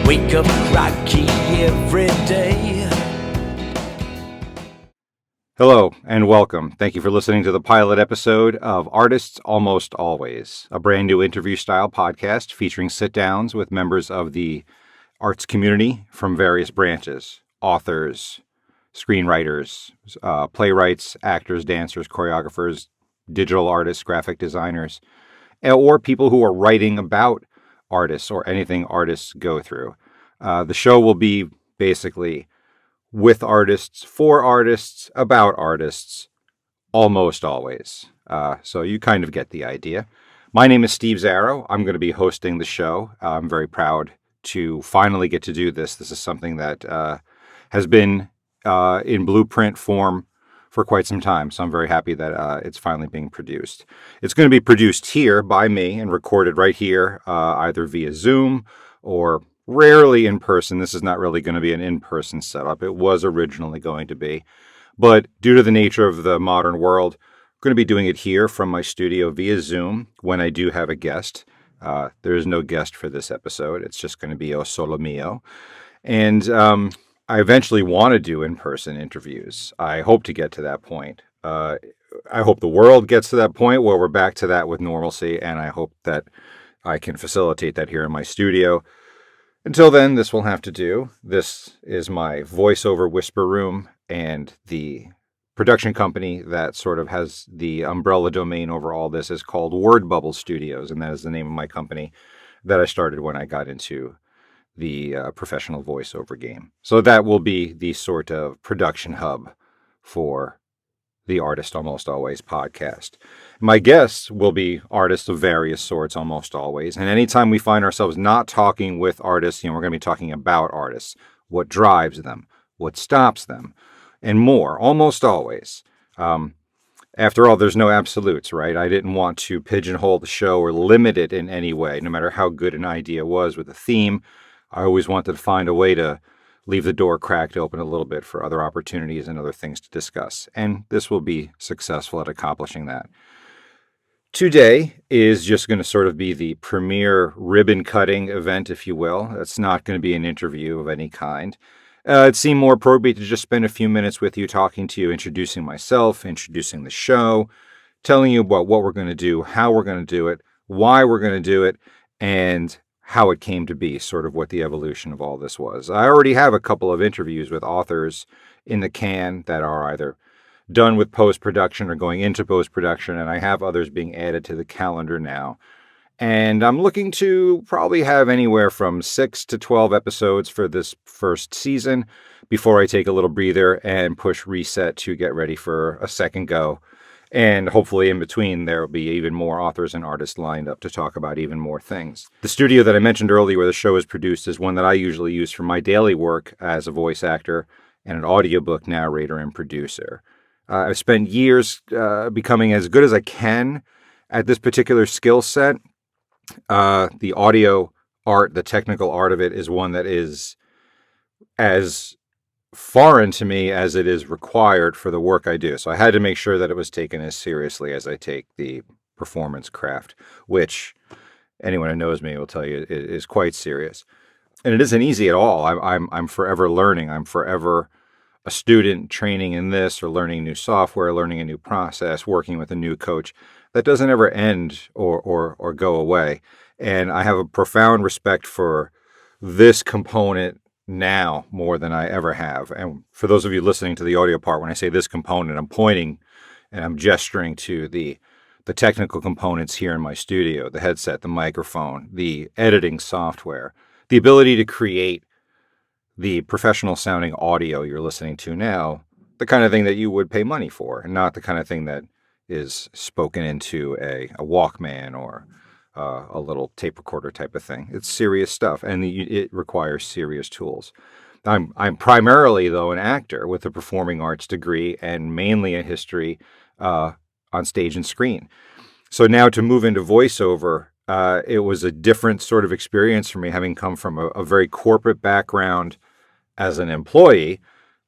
Wake up groggy every day. Hello and welcome. Thank you for listening to the pilot episode of Artists Almost Always, a brand new interview-style podcast featuring sit-downs with members of the arts community from various branches: authors, screenwriters, playwrights, actors, dancers, choreographers, digital artists, graphic designers, or people who are writing about artists or anything artists go through. The show will be basically with artists, for artists, about artists, almost always. So you kind of get the idea. My name is Steve Zarrow. I'm going to be hosting the show. I'm very proud to finally get to do this. This is something that has been in blueprint form for quite some time. So I'm very happy that it's finally being produced. It's going to be produced here by me and recorded right here, either via Zoom or rarely in person. This is not really going to be an in-person setup. It was originally going to be. But due to the nature of the modern world, I'm going to be doing it here from my studio via Zoom when I do have a guest. There is no guest for this episode. It's just going to be Solo Mio. And I eventually want to do in-person interviews. I hope to get to that point. I hope the world gets to that point where we're back to that with normalcy, and I hope that I can facilitate that here in my studio. Until then, this will have to do. This is my voiceover whisper room, and the production company that sort of has the umbrella domain over all this is called Word Bubble Studios, and that is the name of my company that I started when I got into the professional voiceover game. So that will be the sort of production hub for the Artist Almost Always podcast. My guests will be artists of various sorts almost always. And anytime we find ourselves not talking with artists, we're going to be talking about artists, what drives them, what stops them, and more, almost always. After all, there's no absolutes, right? I didn't want to pigeonhole the show or limit it in any way, no matter how good an idea was with a theme. I always wanted to find a way to leave the door cracked open a little bit for other opportunities and other things to discuss. And this will be successful at accomplishing that. Today is just going to sort of be the premier ribbon cutting event, if you will. It's not going to be an interview of any kind. It seemed more appropriate to just spend a few minutes with you, talking to you, introducing myself, introducing the show, telling you about what we're going to do, how we're going to do it, why we're going to do it, and how it came to be, sort of what the evolution of all this was. I already have a couple of interviews with authors in the can that are either done with post-production or going into post-production, and I have others being added to the calendar now. And I'm looking to probably have anywhere from 6 to 12 episodes for this first season before I take a little breather and push reset to get ready for a second go. And hopefully in between, there will be even more authors and artists lined up to talk about even more things. The studio that I mentioned earlier where the show is produced is one that I usually use for my daily work as a voice actor and an audiobook narrator and producer. I've spent years becoming as good as I can at this particular skill set. The audio art, the technical art of it, is one that is as foreign to me as it is required for the work I do. So I had to make sure that it was taken as seriously as I take the performance craft, which anyone who knows me will tell you is quite serious. And it isn't easy at all. I'm forever learning. I'm forever a student training in this or learning new software, learning a new process, working with a new coach. That doesn't ever end or go away. And I have a profound respect for this component now more than I ever have. And for those of you listening to the audio part, when I say this component, I'm pointing and I'm gesturing to the technical components here in my studio, the headset, the microphone, the editing software, the ability to create the professional sounding audio you're listening to now, the kind of thing that you would pay money for, and not the kind of thing that is spoken into a Walkman or a little tape recorder type of thing. It's serious stuff, and it requires serious tools. I'm primarily, though, an actor with a performing arts degree and mainly a history on stage and screen. So now to move into voiceover, it was a different sort of experience for me, having come from a very corporate background as an employee,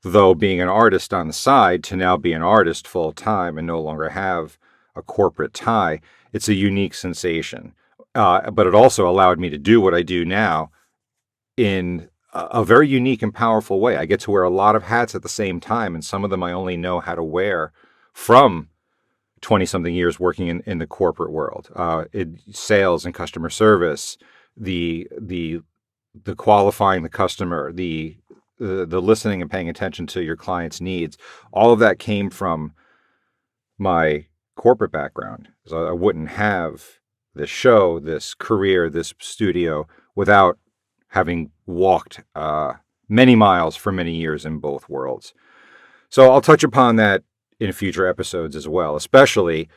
though being an artist on the side, to now be an artist full time and no longer have a corporate tie. It's a unique sensation. But it also allowed me to do what I do now in a very unique and powerful way. I get to wear a lot of hats at the same time, and some of them I only know how to wear from 20-something years working in the corporate world, sales and customer service, the qualifying the customer, the listening and paying attention to your client's needs. All of that came from my corporate background. So I wouldn't have this show, this career, this studio without having walked many miles for many years in both worlds. So I'll touch upon that in future episodes as well, especially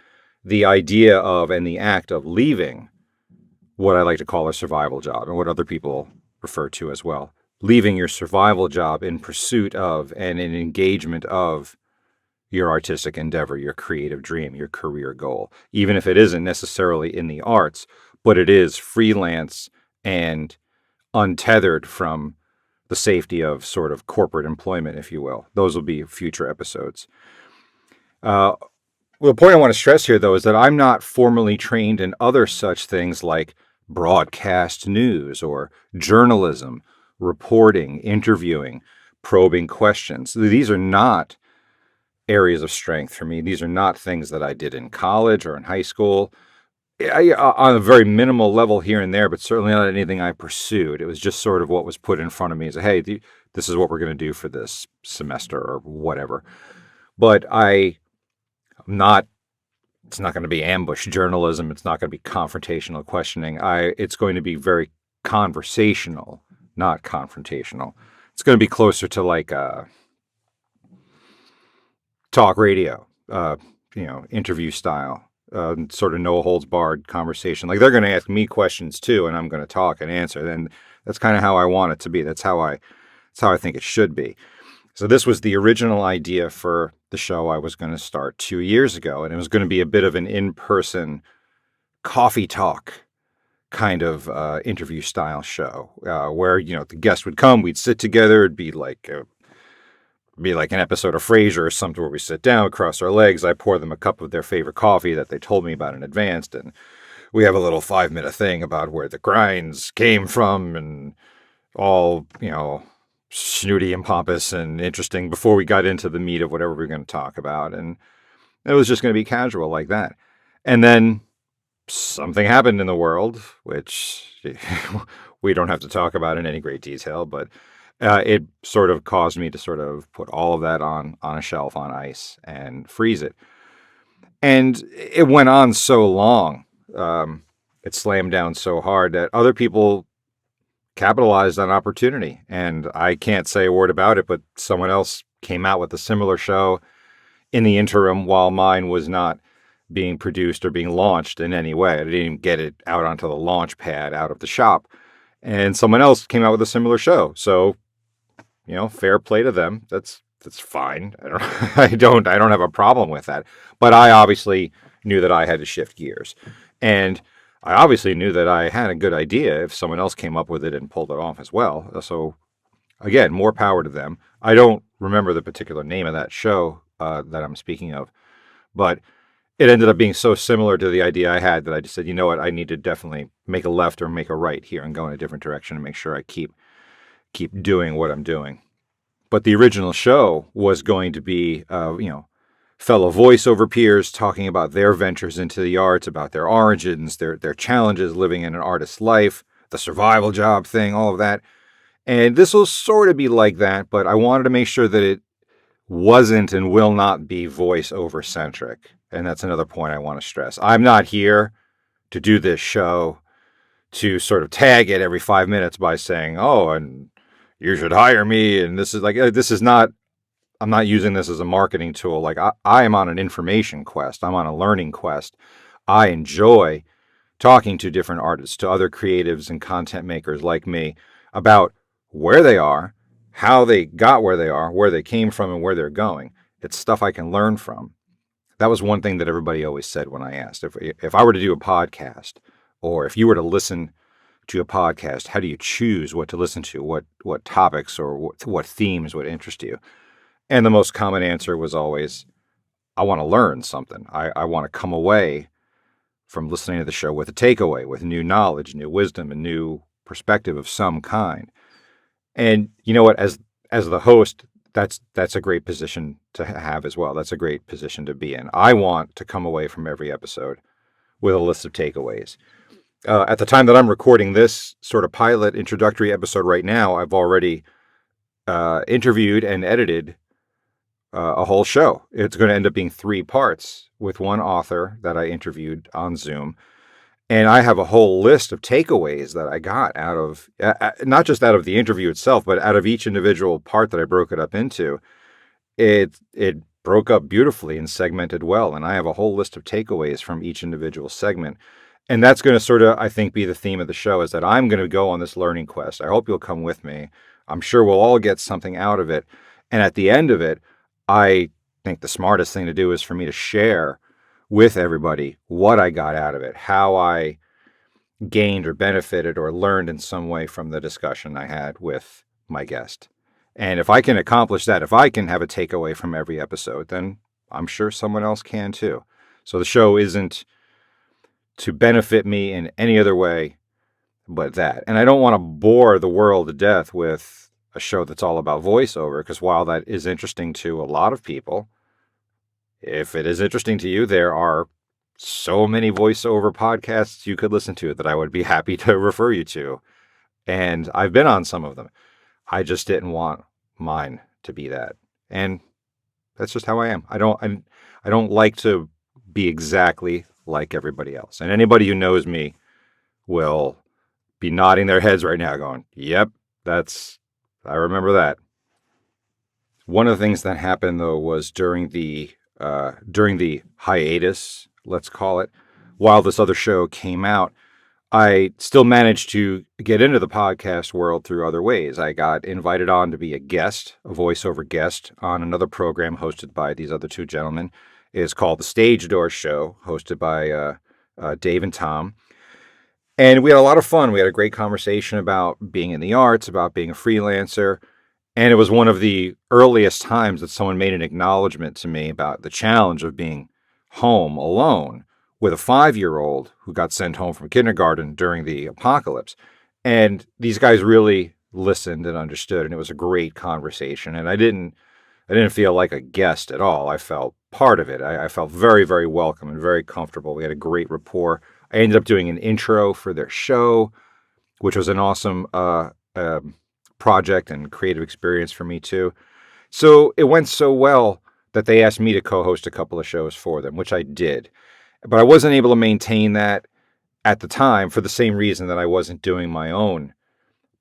the idea of and the act of leaving what I like to call a survival job and what other people refer to as well. Leaving your survival job in pursuit of and in engagement of your artistic endeavor, your creative dream, your career goal, even if it isn't necessarily in the arts, but it is freelance and untethered from the safety of sort of corporate employment, if you will. Those will be future episodes. Well, the point I want to stress here, though, is that I'm not formally trained in other such things like broadcast news or journalism, reporting, interviewing, probing questions. These are not areas of strength for me. These are not things that I did in college or in high school. On a very minimal level here and there, but certainly not anything I pursued. It was just sort of what was put in front of me as, hey, this is what we're going to do for this semester or whatever. But it's not going to be ambush journalism. It's not going to be confrontational questioning. It's going to be very conversational, not confrontational. It's going to be closer to like talk radio, interview style, sort of no holds barred conversation. Like they're going to ask me questions too, and I'm going to talk and answer. And that's kind of how I want it to be. That's how I think it should be. So this was the original idea for the show I was going to start 2 years ago, and it was going to be a bit of an in-person coffee talk kind of interview style show where the guest would come, we'd sit together, it'd be like an episode of Frasier or something where we sit down, cross our legs, I pour them a cup of their favorite coffee that they told me about in advance, and we have a little 5-minute thing about where the grinds came from and all, snooty and pompous and interesting before we got into the meat of whatever we were going to talk about. And it was just going to be casual like that. And then something happened in the world, which we don't have to talk about in any great detail, but it sort of caused me to sort of put all of that on a shelf, on ice, and freeze it. And it went on so long. It slammed down so hard that other people capitalized on opportunity. And I can't say a word about it, but someone else came out with a similar show in the interim while mine was not being produced or being launched in any way. I didn't even get it out onto the launch pad out of the shop. And someone else came out with a similar show. So, fair play to them. That's fine. I don't have a problem with that. But I obviously knew that I had to shift gears. And I obviously knew that I had a good idea if someone else came up with it and pulled it off as well. So, again, more power to them. I don't remember the particular name of that show that I'm speaking of, but it ended up being so similar to the idea I had that I just said, you know what, I need to definitely make a left or make a right here and go in a different direction and make sure I keep doing what I'm doing. But the original show was going to be, fellow voiceover peers talking about their ventures into the arts, about their origins, their challenges living in an artist's life, the survival job thing, all of that. And this will sort of be like that, but I wanted to make sure that it wasn't and will not be voiceover centric. And that's another point I want to stress. I'm not here to do this show to sort of tag it every 5 minutes by saying, oh, and you should hire me. And this is not, I'm not using this as a marketing tool. Like I am on an information quest. I'm on a learning quest. I enjoy talking to different artists, to other creatives and content makers like me about where they are, how they got where they are, where they came from, and where they're going. It's stuff I can learn from. That was one thing that everybody always said when I asked. If I were to do a podcast, or if you were to listen to a podcast, how do you choose what to listen to? What topics or what themes would interest you? And the most common answer was always, I want to learn something. I want to come away from listening to the show with a takeaway, with new knowledge, new wisdom, and new perspective of some kind. And you know what? As the host, that's a great position to have as well. That's a great position to be in. I want to come away from every episode with a list of takeaways. At the time that I'm recording this sort of pilot introductory episode right now, I've already interviewed and edited a whole show. It's going to end up being 3 parts with one author that I interviewed on Zoom. And I have a whole list of takeaways that I got out of, not just out of the interview itself, but out of each individual part that I broke it up into. It broke up beautifully and segmented well. And I have a whole list of takeaways from each individual segment. And that's going to sort of, I think, be the theme of the show, is that I'm going to go on this learning quest. I hope you'll come with me. I'm sure we'll all get something out of it. And at the end of it, I think the smartest thing to do is for me to share with everybody what I got out of it, how I gained or benefited or learned in some way from the discussion I had with my guest. And if I can accomplish that, if I can have a takeaway from every episode, then I'm sure someone else can too. So the show isn't to benefit me in any other way but that. And I don't want to bore the world to death with a show that's all about voiceover, because while that is interesting to a lot of people, if it is interesting to you, there are so many voiceover podcasts you could listen to that I would be happy to refer you to. And I've been on some of them. I just didn't want mine to be that. And that's just how I am. I don't like to be exactly like everybody else. And anybody who knows me will be nodding their heads right now going, yep, I remember that. One of the things that happened, though, was during the hiatus, let's call it, while this other show came out, I still managed to get into the podcast world through other ways. I got invited on to be a voiceover guest on another program hosted by these other 2 gentlemen. It's called The Stage Door Show, hosted by Dave and Tom. And we had a lot of fun. We had a great conversation about being in the arts, about being a freelancer. And it was one of the earliest times that someone made an acknowledgement to me about the challenge of being home alone with a 5-year-old who got sent home from kindergarten during the apocalypse. And these guys really listened and understood, and it was a great conversation. And I didn't feel like a guest at all. I felt part of it. I felt very, very welcome and very comfortable. We had a great rapport. I ended up doing an intro for their show, which was an awesome project and creative experience for me too. So it went so well that they asked me to co-host a couple of shows for them, which I did. But I wasn't able to maintain that at the time for the same reason that I wasn't doing my own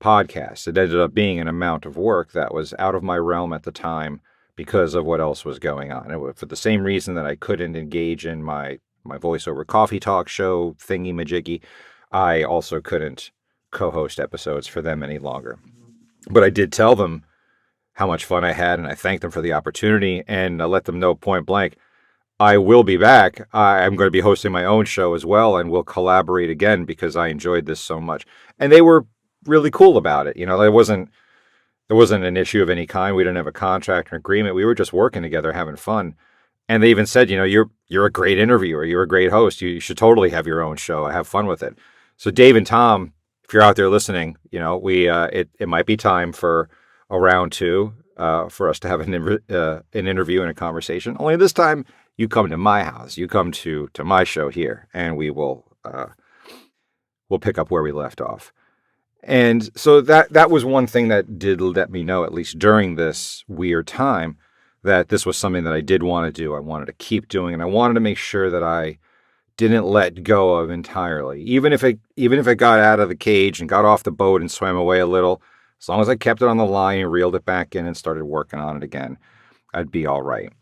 podcast. It ended up being an amount of work that was out of my realm at the time because of what else was going on. It was for the same reason that I couldn't engage in my voiceover coffee talk show thingy majiggy. I also couldn't co-host episodes for them any longer. But I did tell them how much fun I had, and I thanked them for the opportunity, and I let them know point blank, I will be back. I'm going to be hosting my own show as well, and we'll collaborate again because I enjoyed this so much. And they were really cool about it. You know, there wasn't an issue of any kind. We didn't have a contract or agreement. We were just working together, having fun. And they even said, you know, you're a great interviewer. You're a great host. You should totally have your own show. Have fun with it. So Dave and Tom, if you're out there listening, you know, it might be time for a round 2 for us to have an interview and a conversation. Only this time, you come to my house. You come to my show here, and we'll pick up where we left off. And so that was one thing that did let me know, at least during this weird time, that this was something that I did want to do. I wanted to keep doing, and I wanted to make sure that I didn't let go of entirely. Even if it got out of the cage and got off the boat and swam away a little, as long as I kept it on the line and reeled it back in and started working on it again, I'd be all right.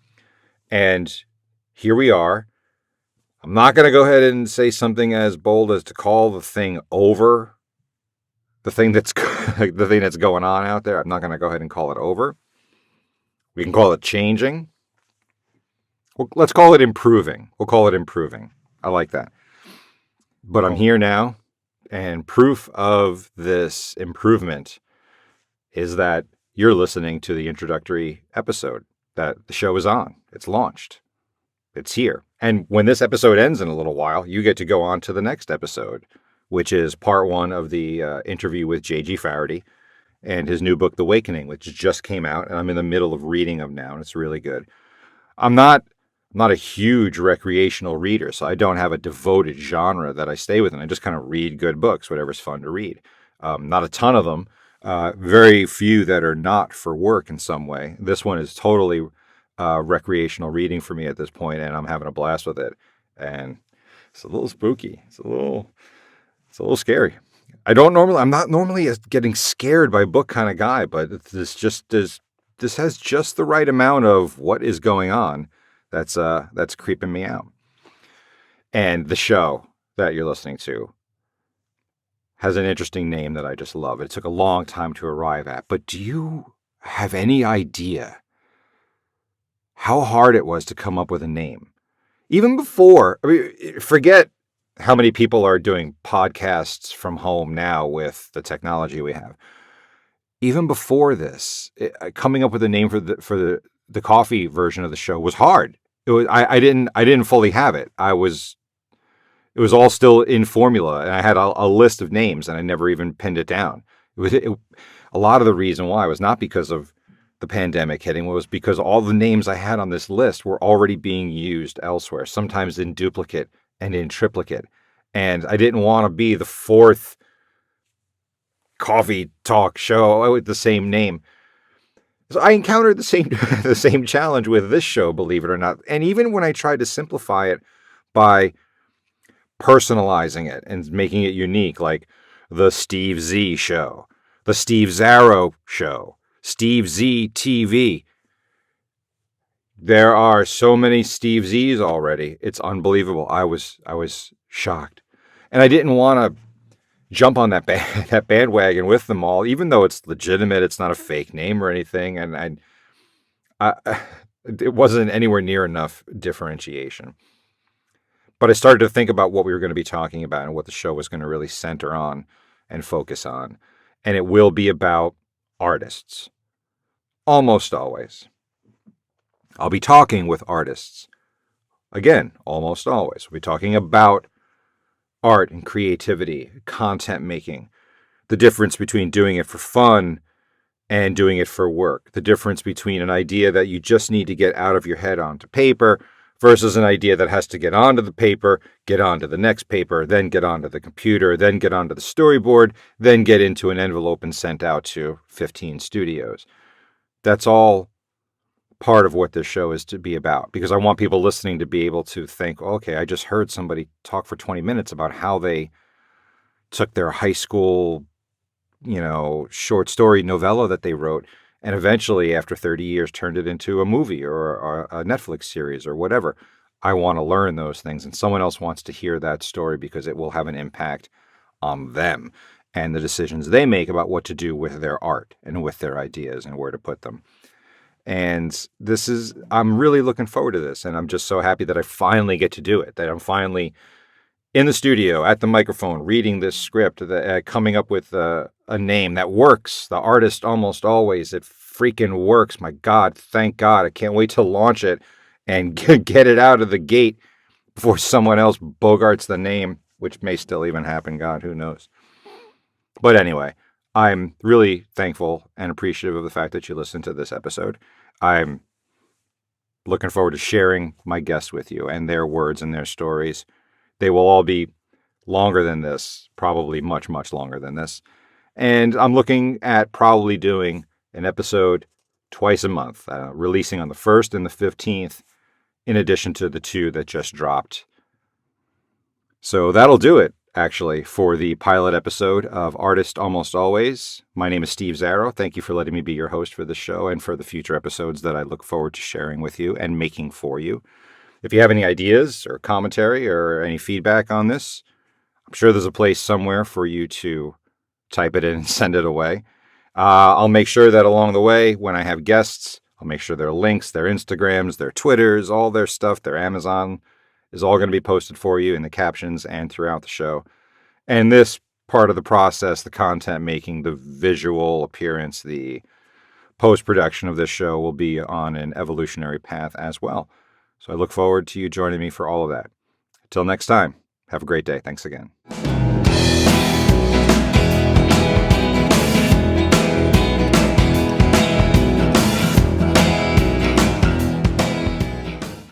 And here we are. I'm not going to go ahead and say something as bold as to call the thing over. The thing that's going on out there. I'm not going to go ahead and call it over. We can call it changing. Well, let's call it improving. We'll call it improving. I like that. But I'm here now, and proof of this improvement is that you're listening to the introductory episode that the show is on. It's launched. It's here. And when this episode ends in a little while, you get to go on to the next episode, which is part 1 of the interview with J.G. Faraday. and his new book, The Awakening, which just came out, and I'm in the middle of reading them now, and it's really good. I'm not a huge recreational reader, so I don't have a devoted genre that I stay within. I just kind of read good books, whatever's fun to read. Not a ton of them. Very few that are not for work in some way. This one is totally recreational reading for me at this point, and I'm having a blast with it. And it's a little spooky. It's a little scary. I'm not normally a getting scared by book kind of guy, but this has just the right amount of what is going on that's creeping me out. And the show that you're listening to has an interesting name that I just love. It took a long time to arrive at, but do you have any idea how hard it was to come up with a name? Even before, forget how many people are doing podcasts from home now with the technology we have. Even before this, coming up with a name for the coffee version of the show was hard. I didn't fully have it. It was all still in formula, and I had a list of names, and I never even pinned it down. A lot of the reason why was not because of the pandemic hitting, was because all the names I had on this list were already being used elsewhere, sometimes in duplicate and in triplicate. And I didn't want to be the fourth coffee talk show with the same name. So I encountered the same challenge with this show, believe it or not. And even when I tried to simplify it by personalizing it and making it unique, like the Steve Z show, the Steve Zarrow show, Steve Z TV. There are so many Steve Z's already. It's unbelievable. I was shocked. And I didn't want to jump on that bandwagon with them all, even though it's legitimate. It's not a fake name or anything. And it wasn't anywhere near enough differentiation. But I started to think about what we were going to be talking about and what the show was going to really center on and focus on. And it will be about artists. Almost always. I'll be talking with artists. Again, almost always. We'll be talking about art and creativity, content making, the difference between doing it for fun and doing it for work, the difference between an idea that you just need to get out of your head onto paper versus an idea that has to get onto the paper, get onto the next paper, then get onto the computer, then get onto the storyboard, then get into an envelope and sent out to 15 studios. That's all part of what this show is to be about, because I want people listening to be able to think, okay, I just heard somebody talk for 20 minutes about how they took their high school, short story novella that they wrote and eventually after 30 years turned it into a movie or a Netflix series or whatever. I want to learn those things, and someone else wants to hear that story because it will have an impact on them and the decisions they make about what to do with their art and with their ideas and where to put them. And I'm really looking forward to this. And I'm just so happy that I finally get to do it, that I'm finally in the studio at the microphone, reading this script, coming up with a name that works. The artist almost always, it freaking works. My God, thank God. I can't wait to launch it and get it out of the gate before someone else bogarts the name, which may still even happen. God, who knows? But anyway, I'm really thankful and appreciative of the fact that you listened to this episode. I'm looking forward to sharing my guests with you and their words and their stories. They will all be longer than this, probably much, much longer than this. And I'm looking at probably doing an episode twice a month, releasing on the 1st and the 15th, in addition to the 2 that just dropped. So that'll do it, actually, for the pilot episode of Artist Almost Always. My name is Steve Zarrow. Thank you for letting me be your host for the show and for the future episodes that I look forward to sharing with you and making for you. If you have any ideas or commentary or any feedback on this, I'm sure there's a place somewhere for you to type it in and send it away. I'll make sure that along the way, when I have guests, I'll make sure their links, their Instagrams, their Twitters, all their stuff, their Amazon is all going to be posted for you in the captions and throughout the show. And this part of the process, the content making, the visual appearance, the post-production of this show will be on an evolutionary path as well. So I look forward to you joining me for all of that. Until next time, have a great day. Thanks again.